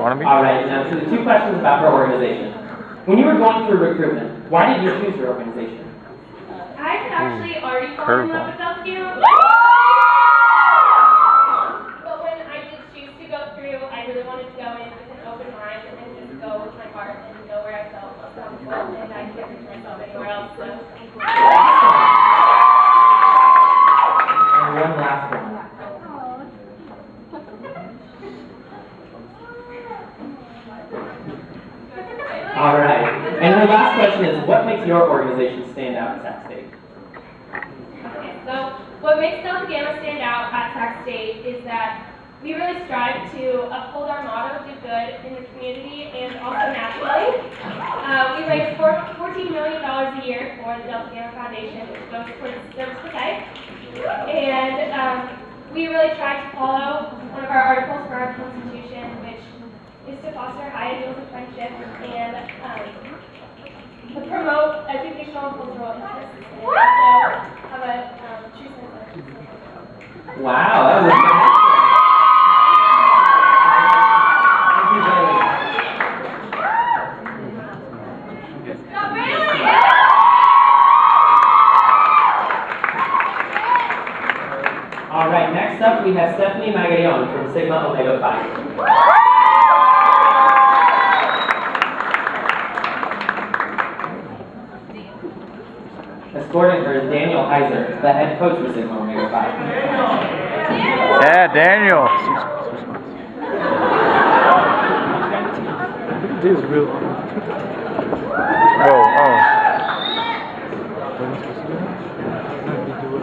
want to be? All right, now to the two questions about her organization. When you were going through recruitment, why did you choose your organization? I had actually already fallen in love with Zelidon. But when I did choose to go through, I really wanted to go in with an open mind and then just go with my heart and go where I felt most comfortable, and I can't reach myself anywhere else. So. And one last one. All right. And her last question is, what makes your organization stand out at Sac State? Okay, so what makes Delta Gamma stand out at Sac State is that we really strive to uphold our motto, do good in the community and also nationally. We raise $14 million a year for the Delta Gamma Foundation, which goes towards service to life. And we really try to follow one of our articles for our Constitution, which is to foster high ideals of friendship and to promote educational and cultural interests, and also have a true sense of justice. Wow, that was a good answer. Thank you, Bailey. All right, next up we have Stephanie Magallon from Sigma Omega Phi. Escorting her is Daniel Heiser, the head coach for Sigma Omega Phi. Yeah, Daniel. This is real. Oh.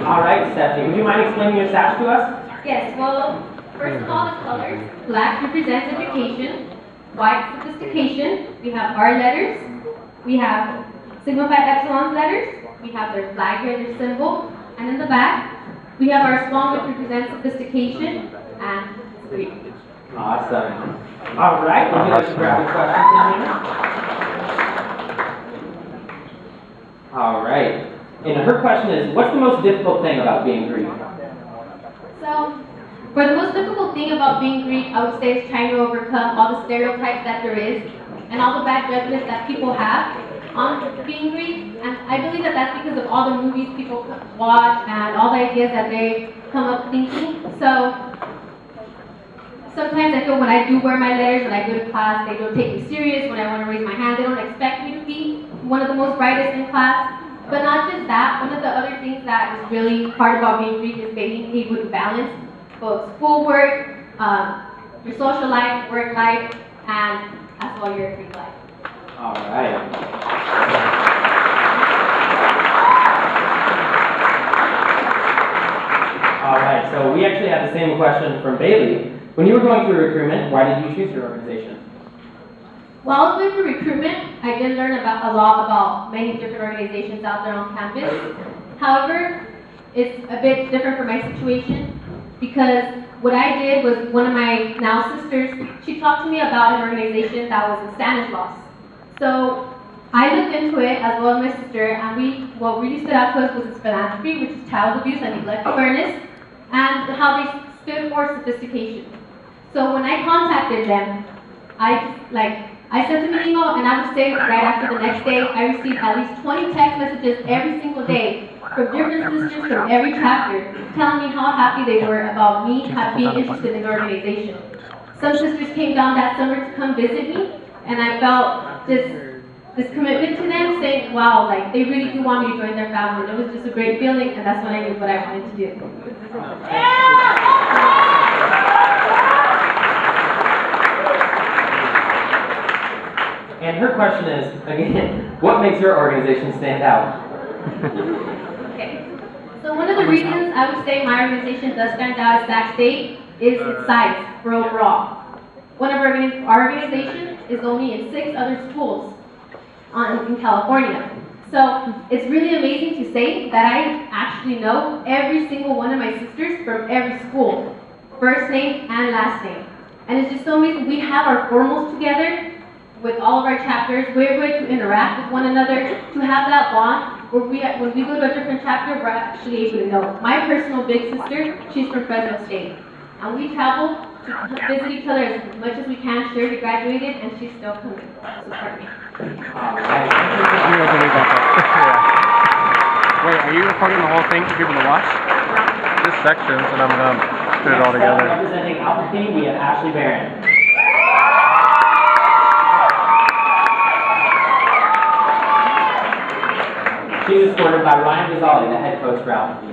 All right, Stephanie, would you mind explaining your sash to us? Yes, well, first of all, the colors. Black represents education, white sophistication, we have our letters, we have Sigma Phi Epsilon's letters, we have their flag here, their symbol, and in the back, we have our swan, which represents sophistication and Greek. Awesome. All right, would you like to grab the question, please? All right. And her question is, what's the most difficult thing about being Greek? So, for the most difficult thing about being Greek, I would say is trying to overcome all the stereotypes that there is and all the bad judgments that people have on being Greek. And I believe that that's because of all the movies people watch and all the ideas that they come up thinking. So, sometimes I feel when I do wear my letters, when I go to class, they don't take me serious. When I want to raise my hand, they don't expect me to be one of the most brightest in class. But not just that, one of the other things that is really hard about being Greek is being able to balance both schoolwork, your social life, work life, and as well your Greek life. All right. All right, so we actually have the same question from Bailey. When you were going through recruitment, why did you choose your organization? While I was going through recruitment, I did learn a lot about many different organizations out there on campus. However, it's a bit different for my situation because what I did was one of my now sisters, she talked to me about an organization that was in Stanislaus. So I looked into it as well as my sister, and what really stood out to us was its philanthropy, which is child abuse and neglect awareness, and how they stood for sophistication. So when I contacted them, I sent them an email, and I would say right after the next day, I received at least 20 text messages every single day from different sisters from every chapter, telling me how happy they were about me being interested in the organization. Some sisters came down that summer to come visit me, and I felt this commitment to them, saying, wow, like they really do want me to join their family. It was just a great feeling, and that's when I knew what I wanted to do. And her question is, again, what makes your organization stand out? Okay. So one of the reasons I would say my organization does stand out at Sac State is its size for overall. One of our organizations is only in 6 other schools in California. So it's really amazing to say that I actually know every single one of my sisters from every school, first name and last name. And it's just so amazing. We have our formals together with all of our chapters. We're able to interact with one another, to have that bond where when we go to a different chapter, we're actually able to know. My personal big sister, she's from Fresno State. And we travel to visit each other as much as we can. She already graduated, and she's still coming to support me. Alright. Wait, are you recording the whole thing for people to watch? Just sections, and I'm gonna put it all Next up, together. representing Alpha Phi, we have Ashley Barin. She's escorted by Ryan Ghazali, the head coach for Alpha Phi.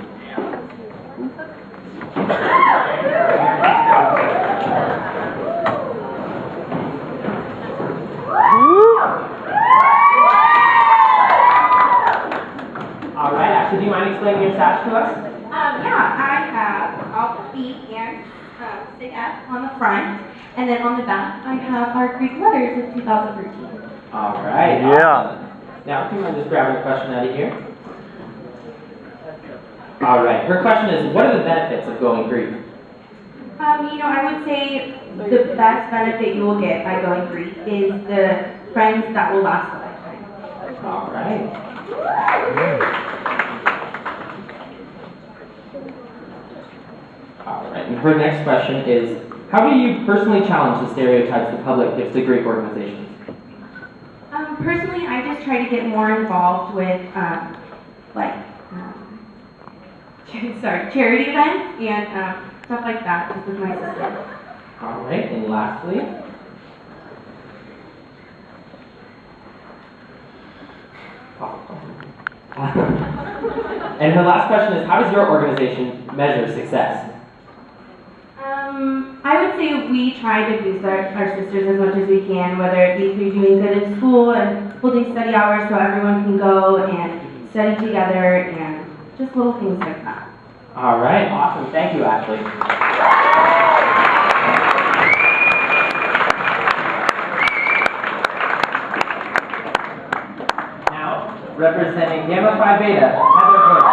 All right, Ashley, do you mind explaining your Sash to us? Yeah, I have Alpha Phi and Sigep on the front, and then on the back I have our Greek letters of 2013. All right. Yeah. Awesome. Now, do you mind just grabbing a question out of here? All right. Her question is, what are the benefits of going Greek? I would say the best benefit you will get by going Greek is the friends that will last a lifetime. All right. All right. And her next question is, how do you personally challenge the stereotypes the public gives to Greek organizations? Personally, I just try to get more involved with charity events and stuff like that, just with my sister. All right. And lastly, and her last question is, how does your organization measure success? I would say we try to boost our sisters as much as we can, whether it be through doing good in school and holding study hours so everyone can go and study together and just little things like that. All right, awesome. Thank you, Ashley. Now, representing Gamma Phi Beta, Heather Hood.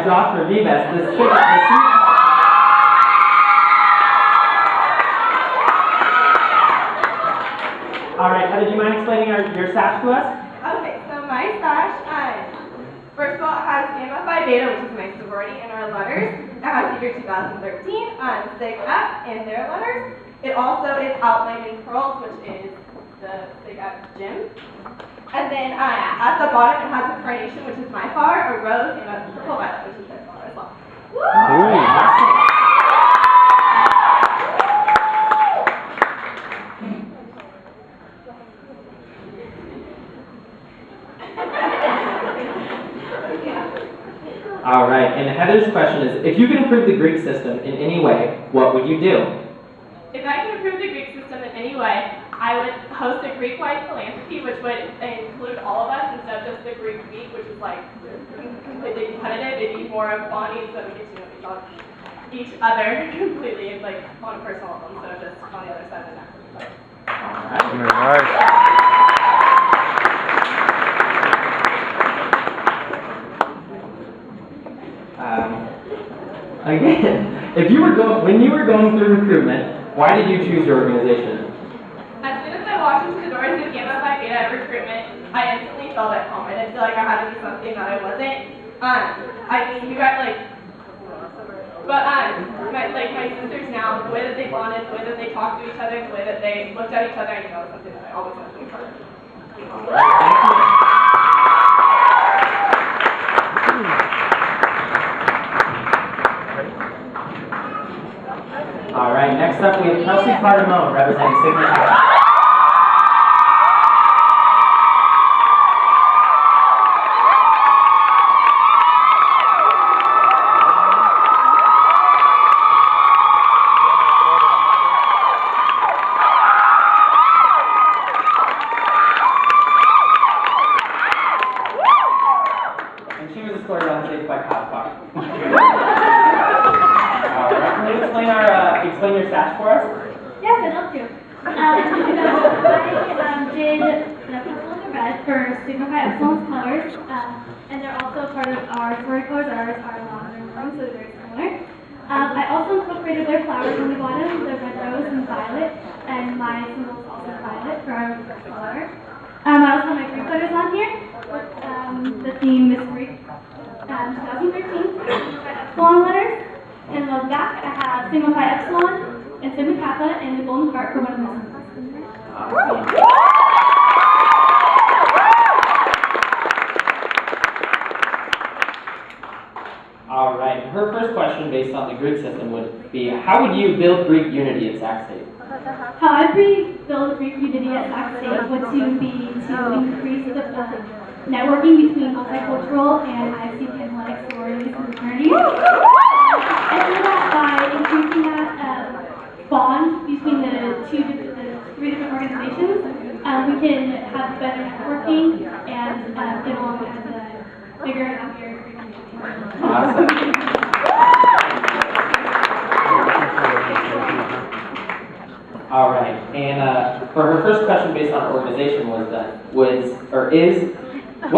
Josh Rivas, All right, Heather, do you mind explaining your Sash to us? Okay, so my Sash, first of all, it has Gamma Phi Beta, which is my sorority, and our letters. It has the year 2013, Sigep in their letters. It also is outlined in pearls, which is the Sigep gym. And then at the bottom, it has a carnation, which is my flower, a rose, and a purple violet, which is their flower as well. All right, and Heather's question is, if you could improve the Greek system in any way, what would you do? If I could improve the Greek system in any way, I would host a Greek-wide philanthropy, which would include all of us instead of just the Greek week, which is like completely competitive. It'd be more of bonding so that we get to know each other completely, like on a personal level, instead of just on the other side of the network. All right. Again, when you were going through recruitment, why did you choose your organization? As soon as I walked into the doors of Gamma Phi Beta recruitment, I instantly felt at home. I didn't feel like I had to be something that I wasn't. I mean, you got my sisters now, the way that they bonded, the way that they talked to each other, the way that they looked at each other, I knew that was something that I always wanted to be part of. All right, next up we have Kelsey Cardamone representing Sigma Kappa. And she was escorted on stage by Kappa. Can you explain your Sash for us? Yes, I'd love to. So I did the purple and the red for Sigma Phi Epsilon's colors, and they're also part of our sorority colors. Ours are lavender and maroon, so they're very similar. I also incorporated their flowers on the bottom, the red rose and violet, and my symbol is also violet for our color. I also have my Greek letters on here. The theme is Greek 2013 Epsilon letters. And on the back, I have Sigma Phi Epsilon and Sigma Kappa and the golden heart for one of my symbols. All right. Her first question, based on the grid system, would be: how would you build Greek unity at Sac State? How I'd build Greek unity at Sac State would to increase the networking between multicultural and IFC athletic sororities and fraternities. I do that by increasing that bond between the three different organizations. We can have better networking and get along as a bigger and happier Greek community. Awesome. All right, and for her first question, based on organization, what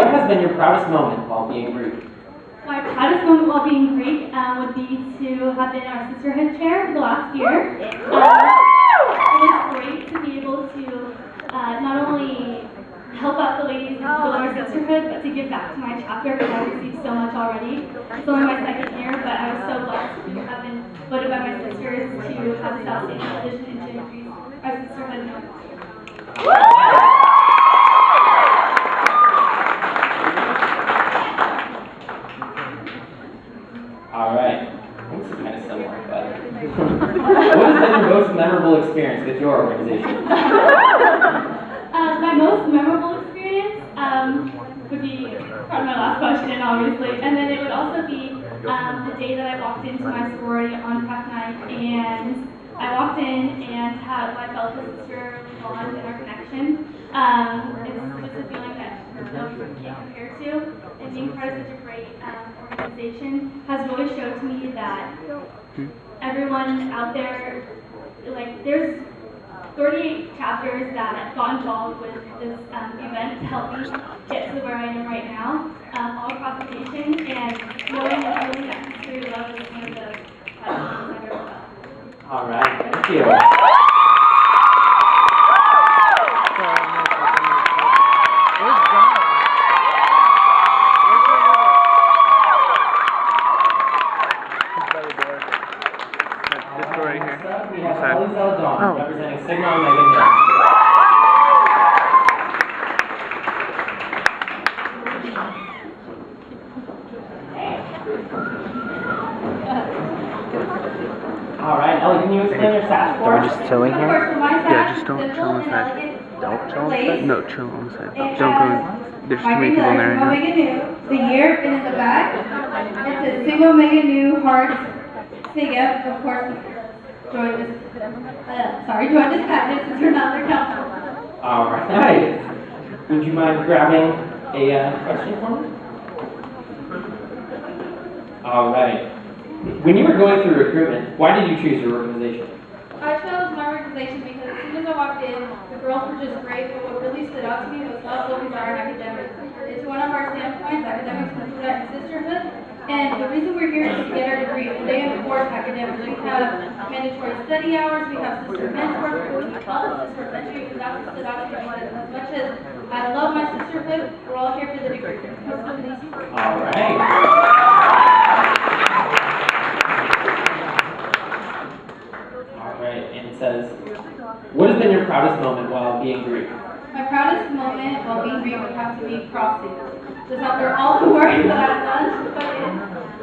has been your proudest moment while being Greek? My proudest moment while being Greek would be to have been our sisterhood chair for the last year. It was great to be able to not only help out the ladies and build our sisterhood, but to give back to my chapter because I received so much already. It's only my second year, but I was so blessed to have been voted by my sisters to have this outstanding position and to increase our sisterhood. All right. This is kind of similar, but what has been your most memorable experience with your organization? My most memorable experience would be part of my last question, obviously, and then it would also be the day that I walked into my sorority on Pack Night, and I walked in and had my fellow sister bond in our connection. It's just a feeling that no one can compare to, and being part of such a great organization has really showed to me that everyone out there, like, there's 38 chapters that got involved with this event to help me get to where I am right now, all across the nation, and knowing and feeling that history love is one of the best things I've ever felt. All right, thank you. We have Zelidon, representing Sigma and Magallon. All right, Ellie, can you explain your Sash for us? Are we just chilling here? Yeah, just don't chill on the side. Don't chill on the side? No, chill on the side. It Don't go. There's too many people in there. Sigma Omega Nu, the year, and in the back, it says Sigma Omega Nu Hearts Sigep, of course, join this package since you're not their council. All right. Would you mind grabbing a question for me? All right. When you were going through recruitment, why did you choose your organization? I chose my organization because as soon as I walked in, the girls were just great, but what really stood out to me was how focused are on academics. It's one of our standpoints, academics include our sisterhood, and the reason we're here is to get our degree, and they enforce academics. We have mandatory study hours, we have sister mentors, we call it sister mentoring, and that's what stood out to me because as much as I love my sisterhood, we're all here for the degree. All right. And it says, what has been your proudest moment while being Greek? My proudest moment while being Greek would have to be crossing. Just after all the work that I've done to put in,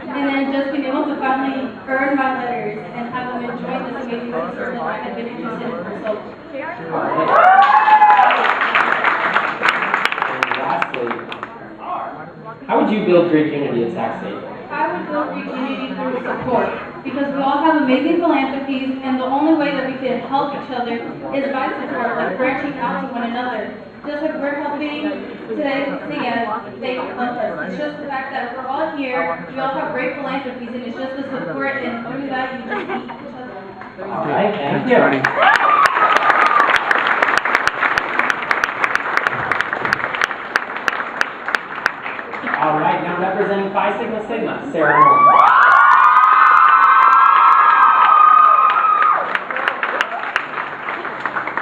and then just being able to finally earn my letters and have them enjoy this amazing sisterhood that I had been interested in for so long. Right. And lastly, how would you build Greek unity at Sac State? I would build Greek unity through support, because we all have amazing philanthropies, and the only way that we can help each other is by support, like branching out to one another. Just like we're helping today, they help us. It's just the fact that we're all here, we all have great philanthropies, and it's just the support, and through that you just meet each other. All right, thank you. representing Phi Sigma Sigma, Sarah Mullins.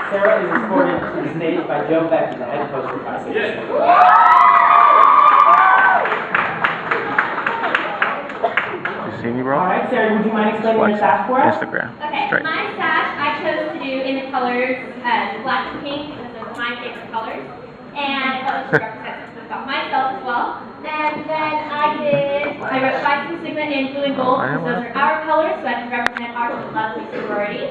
Sarah is escorted to the stage by Joe Becky, the head coach for Phi Sigma Sigma. You see me, bro? All right, Sarah, would you mind explaining your sash for us? Instagram. Okay, Straight. my sash I chose to do in the colors black and pink because those are my favorite colors. And I thought it should represent something about myself as well. And then I wrote Phi Sigma Sigma in blue and gold because those are our colors, so I can represent our lovely sorority.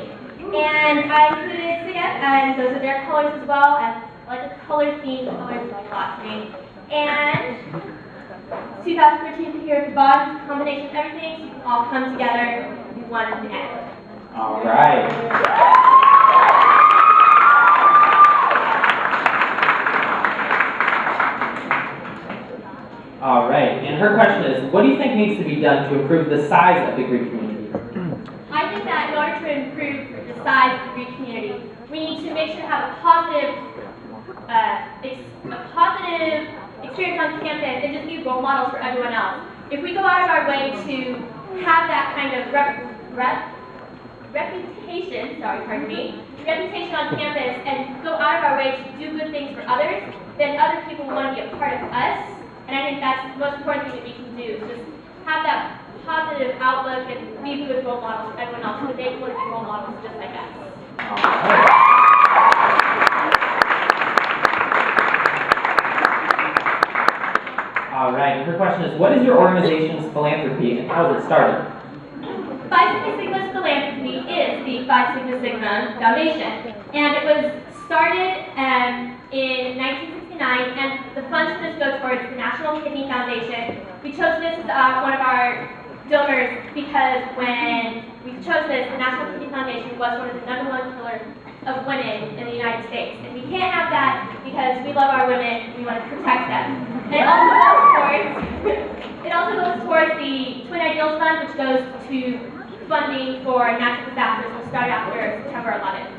And I included Sigep, and those are their colors as well. And like the color theme, the colors mean a lot to me. And 2013 here at the bottom, combination of everything, so you can all come together in one end. All right. All right, and her question is, what do you think needs to be done to improve the size of the Greek community? I think that in order to improve the size of the Greek community, we need to make sure to have a positive experience on campus and just be role models for everyone else. If we go out of our way to have that kind of reputation on campus and go out of our way to do good things for others, then other people will want to be a part of us. And I think that's the most important thing that we can do, is just have that positive outlook and be good role models for everyone else, so they want to be role models just like us. All right, her question is, what is your organization's philanthropy and how was it started? Phi Sigma Sigma's philanthropy is the Phi Sigma Sigma Foundation, and it was started in 1969, and the funds for this go towards the National Kidney Foundation. We chose this as one of our donors because when we chose this, the National Kidney Foundation was one of the #1 pillars of women in the United States, and we can't have that because we love our women and we want to protect them. And it also goes towards the Twin Ideals Fund, which goes to funding for natural disasters. We'll start after September 11th.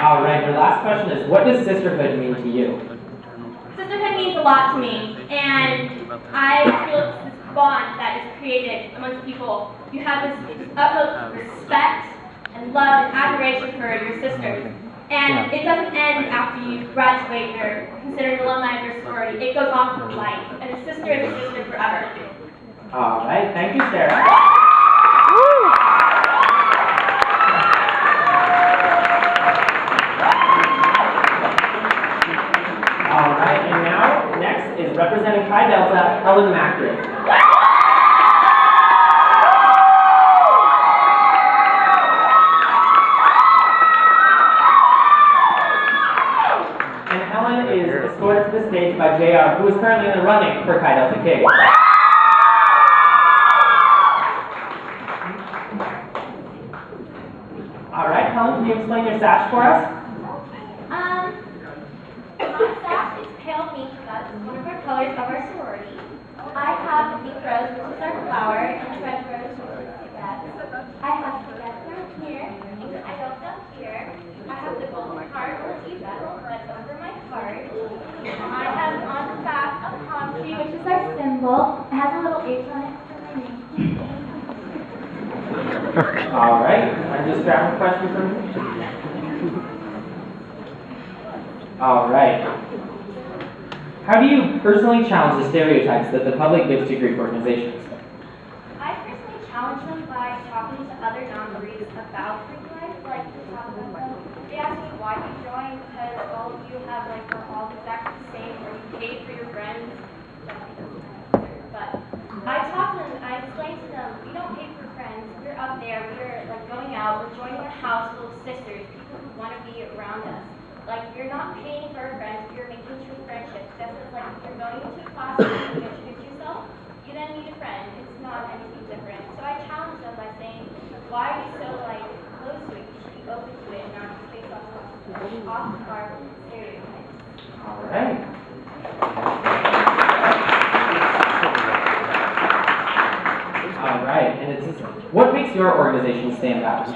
All right, your last question is, what does sisterhood mean to you? Sisterhood means a lot to me, and I feel it's this bond that is created amongst people. You have this utmost respect and love and admiration for your sisters. And it doesn't end after you graduate or considered an alumni of your sorority. It goes on for life, and a sister is a sister forever. All right, thank you, Sarah. All right, and now, next is representing Chi Delta, Helen Macri. And Helen is escorted to the stage by JR, who is currently in the running for Chi Delta King. All right, Helen, can you explain your sash for us? My sash is pale pink, that's one of our colors of our sorority. I have the pink rose, which is our flower, and red rose, which is Sigep. I have Sigep down here, and I don't down here. I have the golden heart motif that's over my heart. I have on the back a palm tree, which is our symbol. It has a little H on it for my name. All right, I just grabbed a question from you. All right. How do you personally challenge the stereotypes that the public gives to Greek organizations? I personally challenge them by talking to other non-Greeks about Greek life, like to talk about them. They ask me why you joined, because all of you have like all exactly the same, or you paid for your friends. But I talk to them, I explain to them, we don't pay for friends. We're up there, we're like going out, we're joining a house full of sisters, people who want to be around us. Like, you're not paying for friends, you're making true friendships. Just as, like, if you're going into a classroom and you introduce yourself, you then need a friend. It's not anything different. So I challenge them by saying, why are you so, like, close to it? You should be open to it, not just based off of our stereotypes. All right. All right, and it's what makes your organization stand out?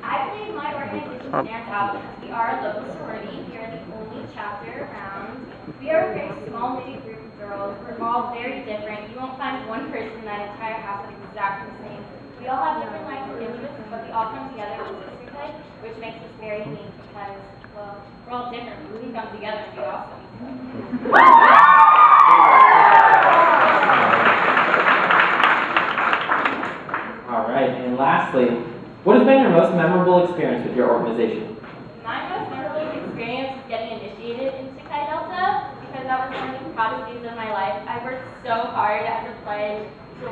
I believe my organization stands out because we are a local sorority. We are the only chapter around. We are a very small knitted group of girls. We're all very different. You won't find one person in that entire house that's exactly the same. We all have different lives and interests, but we all come together with sisterhood, which makes us very unique because, well, we're all different. We can come together and be awesome. All right, and lastly, what has been your most memorable experience with your organization? My most memorable experience was getting initiated into Chi Delta because that was one of the proudest days of my life. I worked so hard as a pledge to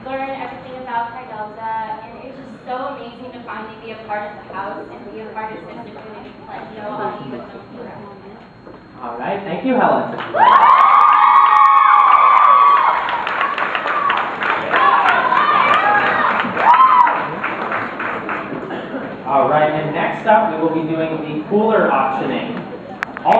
learn everything about Chi Delta, and it was just so amazing to finally be a part of the house and be a part of sisterhood and know how to be with them. All right, thank you, Helen. All right, and next up we will be doing the cooler auctioning.